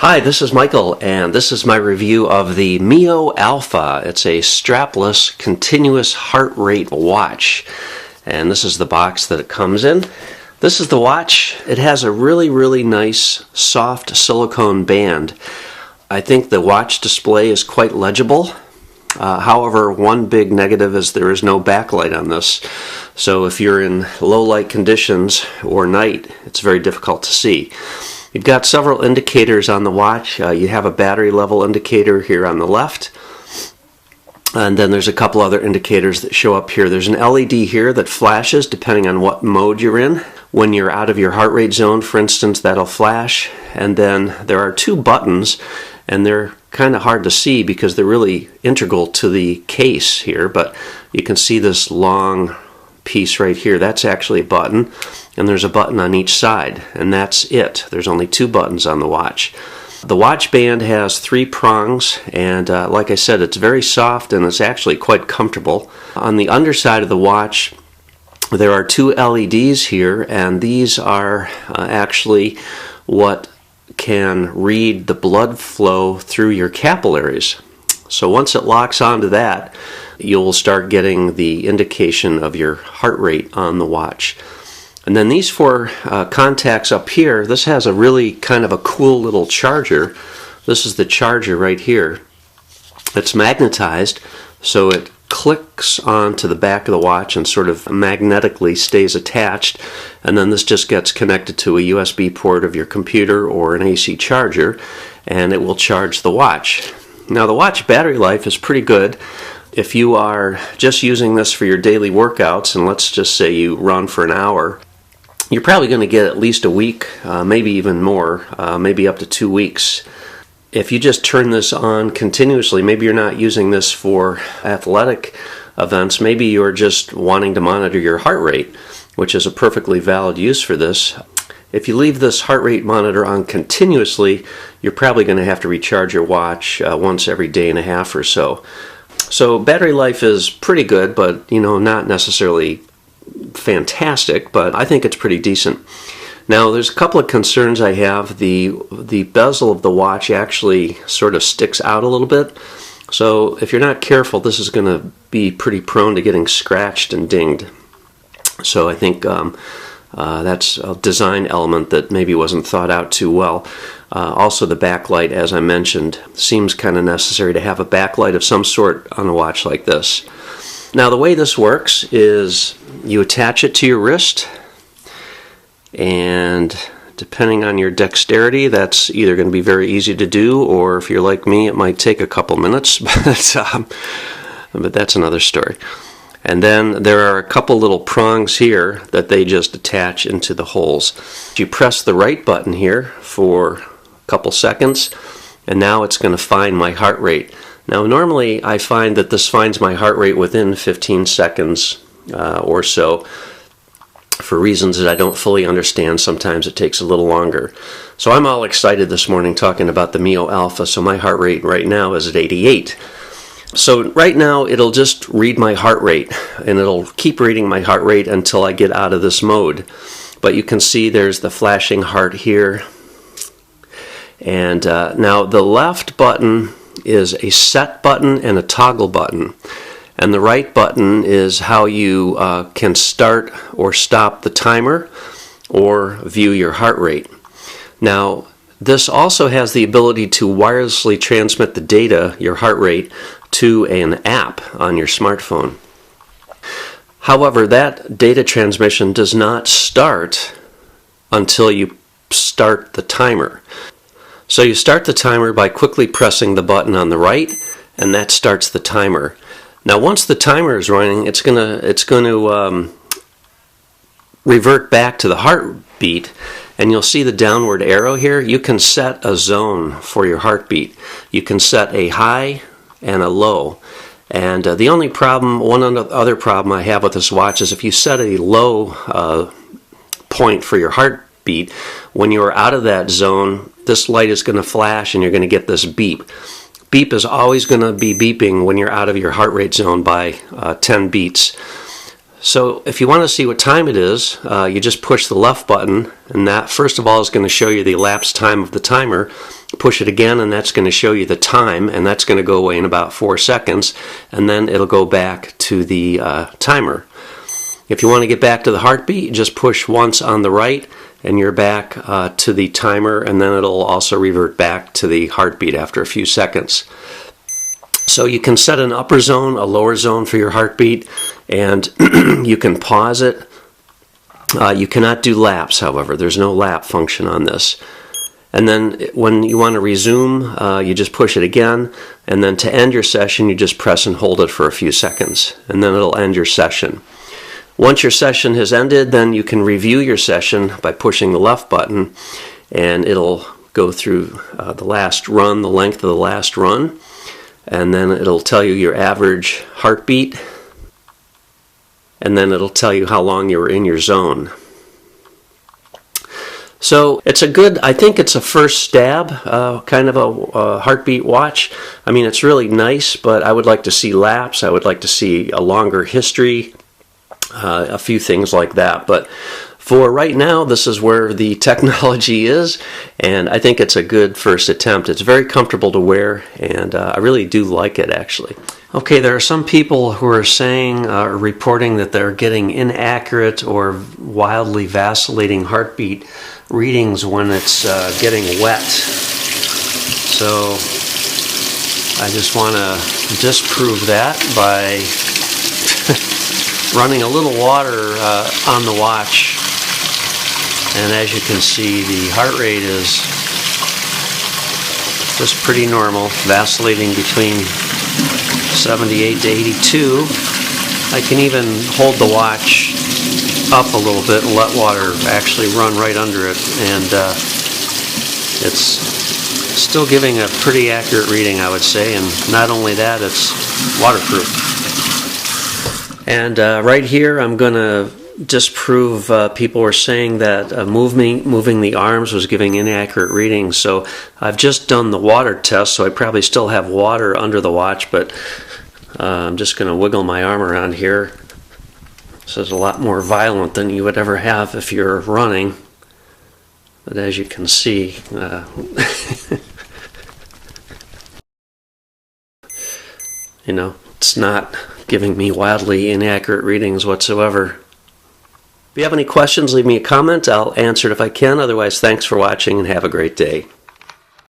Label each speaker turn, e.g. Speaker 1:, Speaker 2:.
Speaker 1: Hi, this is Michael, and this is my review of the MIO Alpha. It's a strapless, continuous heart rate watch, and this is the box that it comes in. This is the watch. It has a really nice, soft silicone band. I think the watch display is quite legible. However, one big negative is there is no backlight on this. So if you're in low light conditions or night, it's very difficult to see. You've got several indicators on the watch. You have a battery level indicator here on the left. And then there's a couple other indicators that show up here. There's an LED here that flashes depending on what mode you're in. When you're out of your heart rate zone, for instance, that'll flash. And then there are two buttons, and they're kind of hard to see because they're really integral to the case here. But you can see this long piece right here. That's actually a button, and there's a button on each side, and that's it. There's only two buttons on the watch. The watch band has three prongs, and like I said, it's very soft and it's actually quite comfortable. On the underside of the watch, there are two LEDs here, and these are actually what can read the blood flow through your capillaries. So once it locks onto that, you'll start getting the indication of your heart rate on the watch. And then these four contacts up here, this has a really kind of a cool little charger. This is the charger right here. It's magnetized, so it clicks onto the back of the watch and sort of magnetically stays attached. And then this just gets connected to a USB port of your computer or an AC charger, and it will charge the watch. Now, the watch battery life is pretty good. If you are just using this for your daily workouts, and let's just say you run for an hour, you're probably going to get at least a week, maybe even more, maybe up to 2 weeks. If you just turn this on continuously, maybe you're not using this for athletic events, maybe you're just wanting to monitor your heart rate, which is a perfectly valid use for this. If you leave this heart rate monitor on continuously, you're probably going to have to recharge your watch once every day and a half or so. So battery life is pretty good, but not necessarily fantastic, but I think it's pretty decent. Now, there's a couple of concerns I have. The bezel of the watch actually sort of sticks out a little bit. So if you're not careful, this is going to be pretty prone to getting scratched and dinged. So I think that's a design element that maybe wasn't thought out too well. Also, the backlight, as I mentioned, seems kind of necessary to have a backlight of some sort on a watch like this. Now, the way this works is you attach it to your wrist, and depending on your dexterity, that's either going to be very easy to do, or if you're like me, it might take a couple minutes, but that's another story. And then there are a couple little prongs here that they just attach into the holes. You press the right button here for a couple seconds, and now it's going to find my heart rate. Now, normally I find that this finds my heart rate within 15 seconds or so. For reasons that I don't fully understand, sometimes it takes a little longer. So I'm all excited this morning talking about the MIO Alpha, so my heart rate right now is at 88. So right now it'll just read my heart rate, and it'll keep reading my heart rate until I get out of this mode. But you can see there's the flashing heart here. And now the left button is a set button and a toggle button. And the right button is how you can start or stop the timer or view your heart rate. Now, this also has the ability to wirelessly transmit the data, your heart rate, to an app on your smartphone. However, that data transmission does not start until you start the timer. So you start the timer by quickly pressing the button on the right, and that starts the timer. Now, once the timer is running, it's going to revert back to the heartbeat, and you'll see the downward arrow here. You can set a zone for your heartbeat. You can set a high and a low. And the only problem, one other problem I have with this watch is if you set a low point for your heartbeat, when you're out of that zone, this light is going to flash and you're going to get this beep. Beep is always going to be beeping when you're out of your heart rate zone by 10 beats. So if you want to see what time it is, you just push the left button, and that first of all is going to show you the elapsed time of the timer. Push it again, and that's going to show you the time, and that's going to go away in about 4 seconds, and then it'll go back to the timer. If you want to get back to the heartbeat, just push once on the right, and you're back to the timer, and then it'll also revert back to the heartbeat after a few seconds. So you can set an upper zone, a lower zone for your heartbeat, and you can pause it. You cannot do laps, however. There's no lap function on this. And then when you want to resume, you just push it again, and then to end your session, you just press and hold it for a few seconds, and then it'll end your session. Once your session has ended, then you can review your session by pushing the left button, and it'll go through the last run, the length of the last run, and then it'll tell you your average heartbeat, and then it'll tell you how long you were in your zone. So it's a good, I think it's a first stab, kind of a heartbeat watch. I mean, it's really nice, but I would like to see laps. I would like to see a longer history, a few things like that. But for right now, this is where the technology is, and I think it's a good first attempt. It's very comfortable to wear, and I really do like it, actually. Okay, there are some people who are saying, reporting that they're getting inaccurate or wildly vacillating heartbeat readings when it's getting wet. So I just want to disprove that by running a little water on the watch. And as you can see, the heart rate is just pretty normal, vacillating between 78 to 82. I can even hold the watch up a little bit and let water actually run right under it, and it's still giving a pretty accurate reading, I would say. And not only that, it's waterproof. And right here I'm going to disprove people were saying that moving the arms was giving inaccurate readings. So I've just done the water test, so I probably still have water under the watch, but I'm just going to wiggle my arm around here. This is a lot more violent than you would ever have if you're running. But as you can see, you know, it's not giving me wildly inaccurate readings whatsoever. If you have any questions, leave me a comment. I'll answer it if I can. Otherwise, thanks for watching and have a great day.